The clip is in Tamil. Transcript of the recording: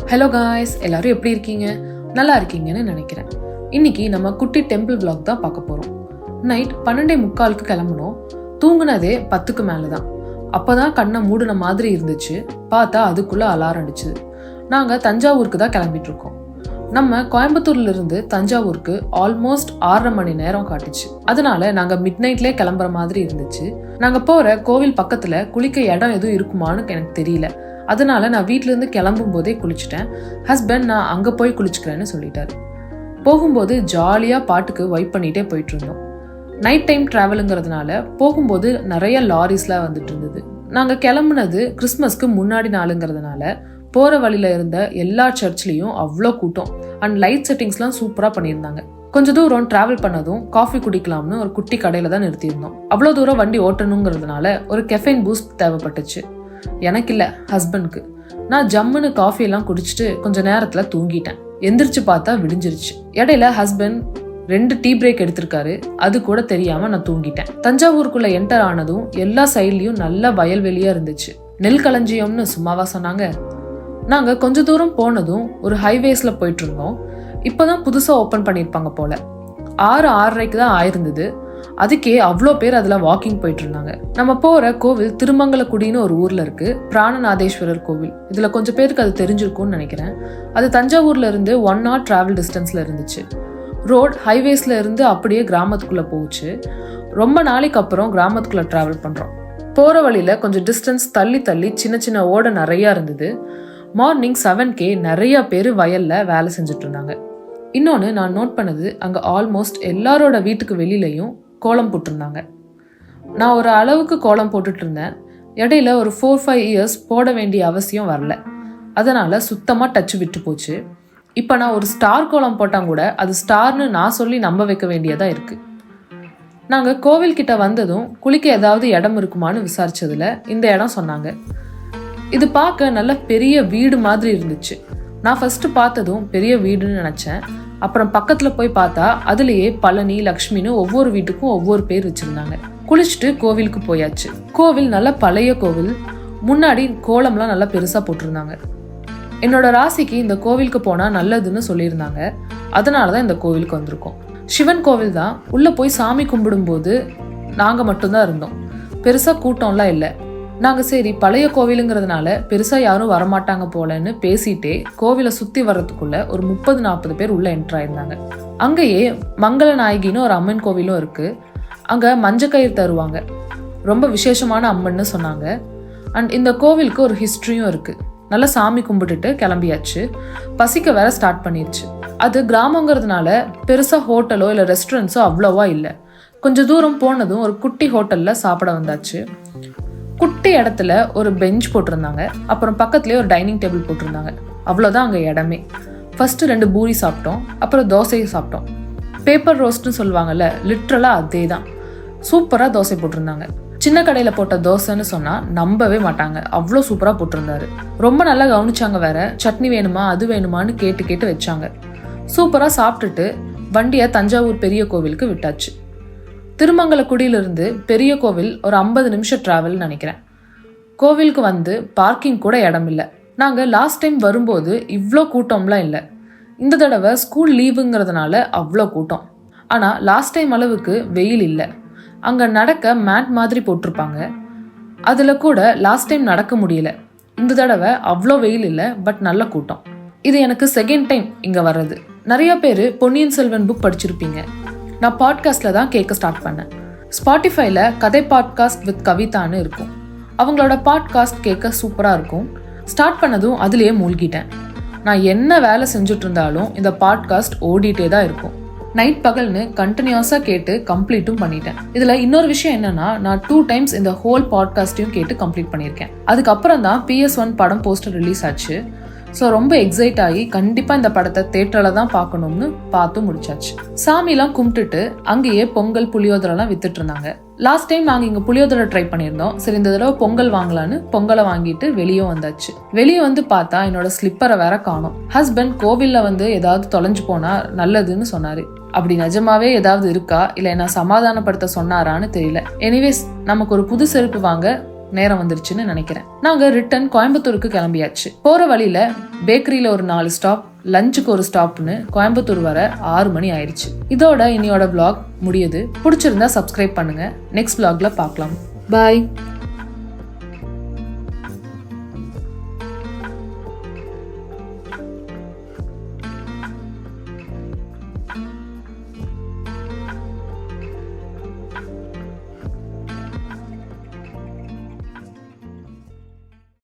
ஹலோ காய்ஸ், எல்லாரும் எப்படி இருக்கீங்க? நல்லா இருக்கீங்கன்னு நினைக்கிறேன். இன்னைக்கு நம்ம குட்டி டெம்பிள் vlog தான் பார்க்க போறோம். நைட் 12:45 கிளம்பணும். தூங்குனதே 10க்கு மேலே தான். அப்போதான் கண்ணை மூடின மாதிரி இருந்துச்சு. பார்த்தா அதுக்குள்ள அலாரம் அடிச்சுது. நாங்கள் தஞ்சாவூருக்கு தான் கிளம்பிட்டு இருக்கோம். நம்ம கோயம்புத்தூர்ல இருந்து தஞ்சாவூருக்கு ஆல்மோஸ்ட் 6.5 மணி நேரம் காட்டுச்சு. அதனால நாங்கள் மிட் நைட்லேயே கிளம்புற மாதிரி இருந்துச்சு. நாங்கள் போகிற கோவில் பக்கத்தில் குளிக்க இடம் எதுவும் இருக்குமான்னு எனக்கு தெரியல. அதனால நான் வீட்டிலேருந்து கிளம்பும் போதே குளிச்சுட்டேன். ஹஸ்பண்ட் நான் அங்கே போய் குளிச்சுக்கிறேன்னு சொல்லிட்டாரு. போகும்போது ஜாலியாக பாட்டுக்கு வைப் பண்ணிகிட்டே போயிட்டு இருந்தோம். நைட் டைம் ட்ராவலுங்கிறதுனால போகும்போது நிறைய லாரிஸ்லாம் வந்துட்டு இருந்தது. நாங்கள் கிளம்புனது கிறிஸ்மஸ்க்கு முன்னாடி நாளுங்கிறதுனால போகிற வழியில் இருந்த எல்லா சர்ச்லேயும் அவ்வளோ கூட்டம் அண்ட் லைட் செட்டிங்ஸ்லாம் சூப்பராக பண்ணியிருந்தாங்க. கொஞ்சம் தூரம் ட்ராவல் பண்ணதும் காஃபி குடிக்கலாம்னு ஒரு குட்டி கடையில் தான் நிறுத்தியிருந்தோம். அவ்வளோ தூரம் வண்டி ஓட்டணுங்கிறதுனால ஒரு கெஃபைன் பூஸ்ட் தேவைப்பட்டுச்சு. எனக்கு இல்லை, ஹஸ்பண்ட்க்கு. நான் ஜம்முன்னு காஃபி எல்லாம் குடிச்சிட்டு கொஞ்ச நேரத்தில் தூங்கிட்டேன். எந்திரிச்சு பார்த்தா விடிஞ்சிருச்சு. இடையில ஹஸ்பண்ட் 2 டீ பிரேக் எடுத்திருக்காரு. அது கூட தெரியாம நான் தூங்கிட்டேன். தஞ்சாவூருக்குள்ள என்டர் ஆனதும் எல்லா சைட்லயும் நல்ல வயல்வெளியா இருந்துச்சு. நெல் களஞ்சியம்னு சும்மாவா சொன்னாங்க. நாங்க கொஞ்ச தூரம் போனதும் ஒரு ஹைவேஸ்ல போயிட்டு இருந்தோம். இப்பதான் புதுசா ஓபன் பண்ணிருப்பாங்க போல. 6:30 தான் ஆயிருந்தது. அதுக்கே அவ்வளோ பேர் அதில் வாக்கிங் போயிட்டு இருந்தாங்க. நம்ம போகிற கோவில் திருமங்கலக்குடின்னு ஒரு ஊரில் இருக்கு. பிராணநாதேஸ்வரர் கோவில். இதில் கொஞ்சம் பேருக்கு அது தெரிஞ்சிருக்கும்னு நினைக்கிறேன். அது தஞ்சாவூர்ல இருந்து 1 hour டிராவல் டிஸ்டன்ஸ்ல இருந்துச்சு. ரோட் ஹைவேஸ்ல இருந்து அப்படியே கிராமத்துக்குள்ள போச்சு. ரொம்ப நாளைக்கு அப்புறம் கிராமத்துக்குள்ள டிராவல் பண்றோம். போற வழியில கொஞ்சம் டிஸ்டன்ஸ் தள்ளி தள்ளி சின்ன சின்ன ஓடை நிறைய இருந்தது. மார்னிங் 7 நிறைய பேர் வயல்ல வேலை செஞ்சுட்டு இருந்தாங்க. இன்னொன்று நான் நோட் பண்ணது, அங்கே ஆல்மோஸ்ட் எல்லாரோட வீட்டுக்கு வெளியிலையும் கோலம் போட்டிருந்தாங்க. நான் ஒரு அளவுக்கு கோலம் போட்டுட்டு இருந்தேன். இடையில ஒரு 4-5 இயர்ஸ் போட வேண்டிய அவசியம் வரல. அதனால சுத்தமாக டச்சு விட்டு போச்சு. இப்போ நான் ஒரு ஸ்டார் கோலம் போட்டால் கூட அது ஸ்டார்னு நான் சொல்லி நம்ப வைக்க வேண்டியதாக இருக்குது. நாங்கள் கோவில்கிட்ட வந்ததும் குளிக்க ஏதாவது இடம் இருக்குமான்னு விசாரிச்சதுல இந்த இடம் சொன்னாங்க. இது பார்க்க நல்ல பெரிய வீடு மாதிரி இருந்துச்சு. நான் ஃபர்ஸ்ட் பார்த்ததும் பெரிய வீடுன்னு நினச்சேன். அப்புறம் பக்கத்தில் போய் பார்த்தா அதுலேயே பழனி, லக்ஷ்மின்னு ஒவ்வொரு வீட்டுக்கும் ஒவ்வொரு பேர் வச்சுருந்தாங்க. குளிச்சுட்டு கோவிலுக்கு போயாச்சு. கோவில் நல்ல பழைய கோவில். முன்னாடி கோலம்லாம் நல்லா பெருசாக போட்டிருந்தாங்க. என்னோட ராசிக்கு இந்த கோவிலுக்கு போனால் நல்லதுன்னு சொல்லியிருந்தாங்க. அதனால தான் இந்த கோவிலுக்கு வந்திருக்கோம். சிவன் கோவில் தான். உள்ளே போய் சாமி கும்பிடும்போது நாங்கள் மட்டும்தான் இருந்தோம். பெருசாக கூட்டம்லாம் இல்லை. நாங்கள் சரி பழைய கோவிலுங்கிறதுனால பெருசாக யாரும் வரமாட்டாங்க போலன்னு பேசிட்டே கோவிலை சுற்றி வர்றதுக்குள்ள ஒரு 30-40 பேர் உள்ள என்ட்ரு ஆயிருந்தாங்க. அங்கேயே மங்கள நாயகின்னு ஒரு அம்மன் கோவிலும் இருக்கு. அங்கே மஞ்சக்கயிறு தருவாங்க. ரொம்ப விசேஷமான அம்மன்னு சொன்னாங்க. அண்ட் இந்த கோவிலுக்கு ஒரு ஹிஸ்ட்ரியும் இருக்கு. நல்லா சாமி கும்பிட்டுட்டு கிளம்பியாச்சு. பசிக்க வேற ஸ்டார்ட் பண்ணிடுச்சு. அது கிராமங்கிறதுனால பெருசாக ஹோட்டலோ இல்லை ரெஸ்டாரண்ட்ஸோ அவ்வளோவா இல்லை. கொஞ்சம் தூரம் போனதும் ஒரு குட்டி ஹோட்டலில் சாப்பிட வந்தாச்சு. குட்டி இடத்துல ஒரு பெஞ்ச் போட்டிருந்தாங்க. அப்புறம் பக்கத்துலேயே ஒரு டைனிங் டேபிள் போட்டிருந்தாங்க. அவ்வளோதான் அங்கே இடமே. ஃபர்ஸ்ட் 2 பூரி சாப்பிட்டோம். அப்புறம் தோசையை சாப்பிட்டோம். பேப்பர் ரோஸ்ட்னு சொல்லுவாங்கல்ல, லிட்ரலாக அதே தான். சூப்பராக தோசை போட்டிருந்தாங்க. சின்ன கடையில் போட்ட தோசைன்னு சொன்னால் நம்பவே மாட்டாங்க. அவ்வளோ சூப்பராக போட்டிருந்தாரு. ரொம்ப நல்லா கவனிச்சாங்க வேற. சட்னி வேணுமா அது வேணுமான்னு கேட்டு கேட்டு வச்சாங்க. சூப்பராக சாப்பிட்டுட்டு வண்டியை தஞ்சாவூர் பெரிய கோவிலுக்கு விட்டாச்சு. திருமங்கலக்குடியிலிருந்து பெரிய கோவில் ஒரு 50 நிமிஷம் டிராவல் நினைக்கிறேன். கோவிலுக்கு வந்து பார்க்கிங் கூட இடம் இல்லை. நாங்கள் லாஸ்ட் டைம் வரும்போது இவ்வளோ கூட்டம்லாம் இல்லை. இந்த தடவை ஸ்கூல் லீவுங்கிறதுனால அவ்வளோ கூட்டம். ஆனால் லாஸ்ட் டைம் அளவுக்கு வெயில் இல்லை. அங்கே நடக்க மேட் மாதிரி போட்டிருப்பாங்க. அதில் கூட லாஸ்ட் டைம் நடக்க முடியல. இந்த தடவை அவ்வளோ வெயில் இல்லை, பட் நல்ல கூட்டம். இது எனக்கு செகண்ட் டைம் இங்கே வர்றது. நிறைய பேர் பொன்னியின் செல்வன் புக் படிச்சிருப்பீங்க. நான் பாட்காஸ்ட்ல தான் கேட்க ஸ்டார்ட் பண்ணேன். ஸ்பாட்டிஃபைல கதை பாட்காஸ்ட் வித் கவிதான்னு இருக்கும். அவங்களோட பாட்காஸ்ட் கேட்க சூப்பராக இருக்கும். ஸ்டார்ட் பண்ணதும் அதுலேயே மூழ்கிட்டேன். நான் என்ன வேலை செஞ்சுட்டு இருந்தாலும் இந்த பாட்காஸ்ட் ஓடிட்டே தான் இருக்கும். நைட் பகல்னு கண்டினியூஸாக கேட்டு கம்ப்ளீட்டும் பண்ணிட்டேன். இதில் இன்னொரு விஷயம் என்னன்னா, நான் 2 times இந்த ஹோல் பாட்காஸ்ட்டையும் கேட்டு கம்ப்ளீட் பண்ணியிருக்கேன். அதுக்கப்புறம் தான் PS1 படம் போஸ்டர் ரிலீஸ் ஆச்சு. ஸோ ரொம்ப எக்ஸைட் ஆகி கண்டிப்பாக இந்த படத்தை தேட்டரில் தான் பார்க்கணும்னு பார்த்து முடிச்சாச்சு. சாமிலாம் கும்பிட்டுட்டு அங்கேயே பொங்கல், புளியோதரெல்லாம் வித்துட்டு இருந்தாங்க. லாஸ்ட் டைம் நாங்கள் இங்கே புளியோதரை ட்ரை பண்ணியிருந்தோம். சரி இந்த தடவை பொங்கல் வாங்கலான்னு பொங்கலை வாங்கிட்டு வெளியே வந்தாச்சு. வெளியே வந்து பார்த்தா என்னோட ஸ்லிப்பரை வேற காணோம். ஹஸ்பண்ட் கோவிலில் வந்து ஏதாவது தொலைஞ்சு போனா நல்லதுன்னு சொன்னாரு. அப்படி நிஜமாவே ஏதாவது இருக்கா இல்லை என்ன சமாதானப்படுத்த சொன்னாரான்னு தெரியல. எனிவேஸ் நமக்கு ஒரு புது செருப்பு வாங்க நேரம் வந்துருச்சுன்னு நினைக்கிறேன். நாங்க ரிட்டர்ன் கோயம்புத்தூருக்கு கிளம்பியாச்சு. போற வழியில பேக்கரியில ஒரு 4 ஸ்டாப், லஞ்சுக்கு ஒரு ஸ்டாப்னு கோயம்புத்தூர் வர 6 மணி ஆயிடுச்சு. இதோட இன்னையோட vlog முடியுது. பிடிச்சிருந்தா சப்ஸ்கிரைப் பண்ணுங்க. நெக்ஸ்ட் vlogல பார்க்கலாம். பாய்.